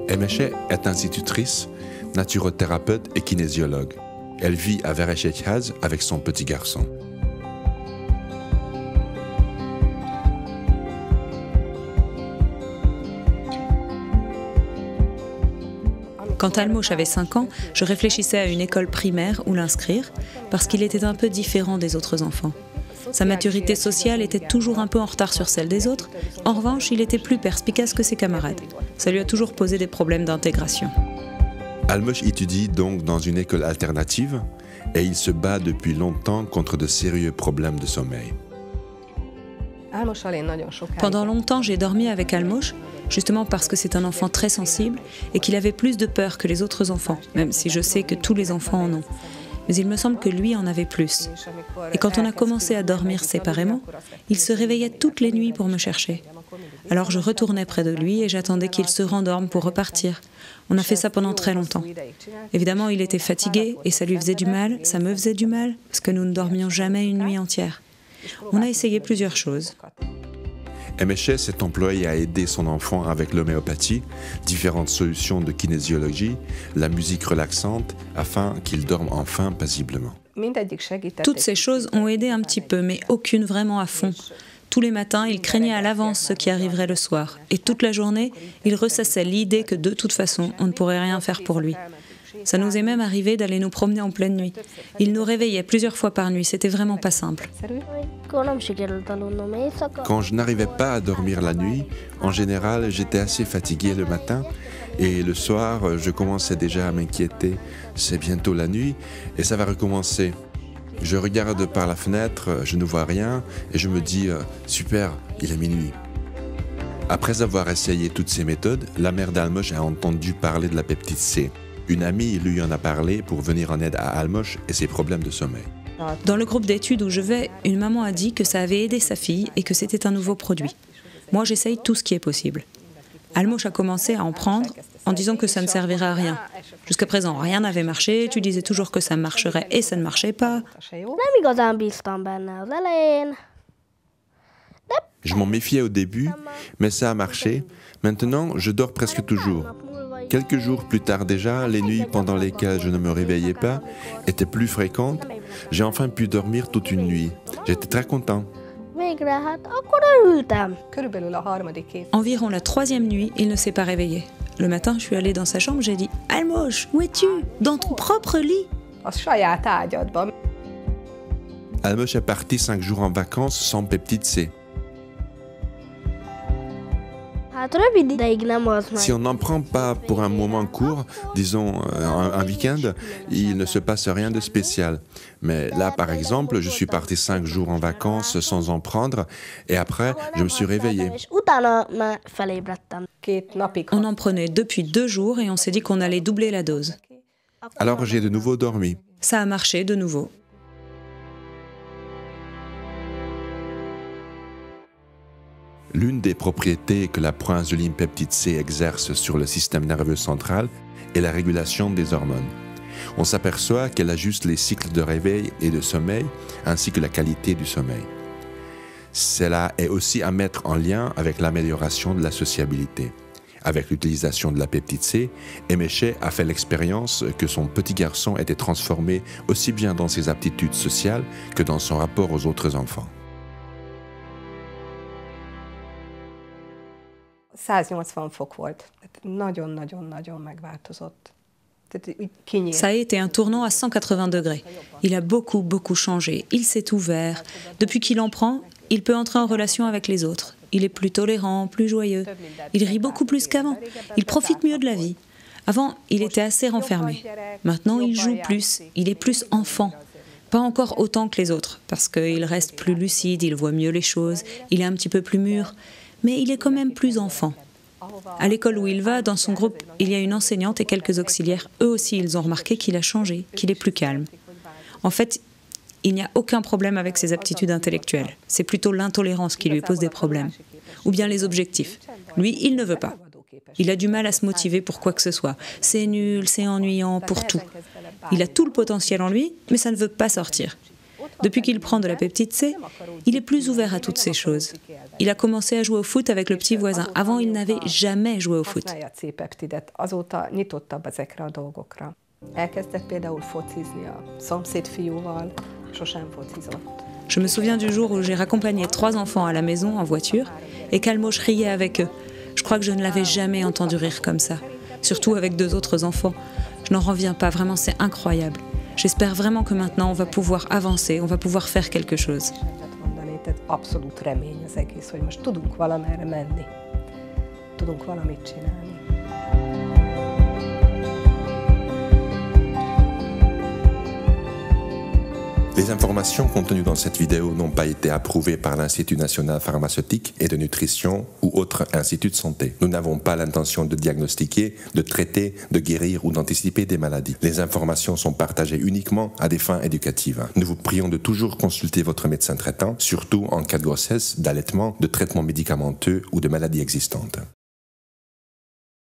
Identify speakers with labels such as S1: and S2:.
S1: Emeche est institutrice, naturothérapeute et kinésiologue. Elle vit à Vereshchehaz avec son petit garçon.
S2: Quand Almosh avait 5 ans, je réfléchissais à une école primaire où l'inscrire, parce qu'il était un peu différent des autres enfants. Sa maturité sociale était toujours un peu en retard sur celle des autres. En revanche, il était plus perspicace que ses camarades. Ça lui a toujours posé des problèmes d'intégration.
S1: Almosh étudie donc dans une école alternative et il se bat depuis longtemps contre de sérieux problèmes de sommeil.
S2: Pendant longtemps, j'ai dormi avec Almosh, justement parce que c'est un enfant très sensible et qu'il avait plus de peur que les autres enfants, même si je sais que tous les enfants en ont. Mais il me semble que lui en avait plus. Et quand on a commencé à dormir séparément, il se réveillait toutes les nuits pour me chercher. Alors je retournais près de lui et j'attendais qu'il se rendorme pour repartir. On a fait ça pendant très longtemps. Évidemment, il était fatigué et ça lui faisait du mal, ça me faisait du mal, parce que nous ne dormions jamais une nuit entière. On a essayé plusieurs choses.
S1: Emeche s'est employé à aider son enfant avec l'homéopathie, différentes solutions de kinésiologie, la musique relaxante, afin qu'il dorme enfin paisiblement.
S2: Toutes ces choses ont aidé un petit peu, mais aucune vraiment à fond. Tous les matins, il craignait à l'avance ce qui arriverait le soir. Et toute la journée, il ressassait l'idée que de toute façon, on ne pourrait rien faire pour lui. Ça nous est même arrivé d'aller nous promener en pleine nuit. Il nous réveillait plusieurs fois par nuit, c'était vraiment pas simple.
S1: Quand je n'arrivais pas à dormir la nuit, en général, j'étais assez fatigué le matin et le soir, je commençais déjà à m'inquiéter. C'est bientôt la nuit et ça va recommencer. Je regarde par la fenêtre, je ne vois rien et je me dis « Super, il est minuit ». Après avoir essayé toutes ces méthodes, la mère d'Almosh a entendu parler de la peptide C. Une amie lui en a parlé pour venir en aide à Almosh et ses problèmes de sommeil.
S2: Dans le groupe d'études où je vais, une maman a dit que ça avait aidé sa fille et que c'était un nouveau produit. Moi, j'essaye tout ce qui est possible. Almosh a commencé à en prendre en disant que ça ne servirait à rien. Jusqu'à présent, rien n'avait marché, tu disais toujours que ça marcherait et ça ne marchait pas.
S1: Je m'en méfiais au début, mais ça a marché. Maintenant, je dors presque toujours. Quelques jours plus tard déjà, les nuits pendant lesquelles je ne me réveillais pas étaient plus fréquentes. J'ai enfin pu dormir toute une nuit. J'étais très content.
S2: Environ la 3e nuit, il ne s'est pas réveillé. Le matin, je suis allée dans sa chambre, j'ai dit « Almosh, où es-tu? Dans ton propre lit ?»
S1: Almosh est parti 5 jours en vacances sans peptide C. Si on n'en prend pas pour un moment court, disons un week-end, il ne se passe rien de spécial. Mais là, par exemple, je suis parti 5 jours en vacances sans en prendre et après, je me suis réveillé.
S2: On en prenait depuis 2 jours et on s'est dit qu'on allait doubler la dose.
S1: Alors j'ai de nouveau dormi.
S2: Ça a marché de nouveau.
S1: L'une des propriétés que la proinsuline peptide C exerce sur le système nerveux central est la régulation des hormones. On s'aperçoit qu'elle ajuste les cycles de réveil et de sommeil, ainsi que la qualité du sommeil. Cela est aussi à mettre en lien avec l'amélioration de la sociabilité. Avec l'utilisation de la peptide C, Emeche a fait l'expérience que son petit garçon était transformé aussi bien dans ses aptitudes sociales que dans son rapport aux autres enfants.
S3: 180 fok volt. Nagyon megváltozott.
S2: Ça a été un tournant à 180 degrés. Il a beaucoup changé. Il s'est ouvert. Depuis qu'il en prend, il peut entrer en relation avec les autres. Il est plus tolérant, plus joyeux. Il rit beaucoup plus qu'avant. Il profite mieux de la vie. Avant, il était assez renfermé. Maintenant, il joue plus. Il est plus enfant. Pas encore autant que les autres, parce qu'il reste plus lucide, il voit mieux les choses, il est un petit peu plus mûr. Mais il est quand même plus enfant. À l'école où il va, dans son groupe, il y a une enseignante et quelques auxiliaires. Eux aussi, ils ont remarqué qu'il a changé, qu'il est plus calme. En fait, il n'y a aucun problème avec ses aptitudes intellectuelles. C'est plutôt l'intolérance qui lui pose des problèmes. Ou bien les objectifs. Lui, il ne veut pas. Il a du mal à se motiver pour quoi que ce soit. C'est nul, c'est ennuyant, pour tout. Il a tout le potentiel en lui, mais ça ne veut pas sortir. Depuis qu'il prend de la peptide C, il est plus ouvert à toutes ces choses. Il a commencé à jouer au foot avec le petit voisin. Avant, il n'avait jamais joué au foot. Je me souviens du jour où j'ai raccompagné 3 enfants à la maison en voiture et qu'Almosh riait avec eux. Je crois que je ne l'avais jamais entendu rire comme ça, surtout avec 2 autres enfants. Je n'en reviens pas, vraiment c'est incroyable. J'espère vraiment que maintenant on va pouvoir avancer, on va pouvoir faire quelque chose.
S1: Les informations contenues dans cette vidéo n'ont pas été approuvées par l'Institut national pharmaceutique et de nutrition ou autre institut de santé. Nous n'avons pas l'intention de diagnostiquer, de traiter, de guérir ou d'anticiper des maladies. Les informations sont partagées uniquement à des fins éducatives. Nous vous prions de toujours consulter votre médecin traitant, surtout en cas de grossesse, d'allaitement, de traitement médicamenteux ou de maladies existantes.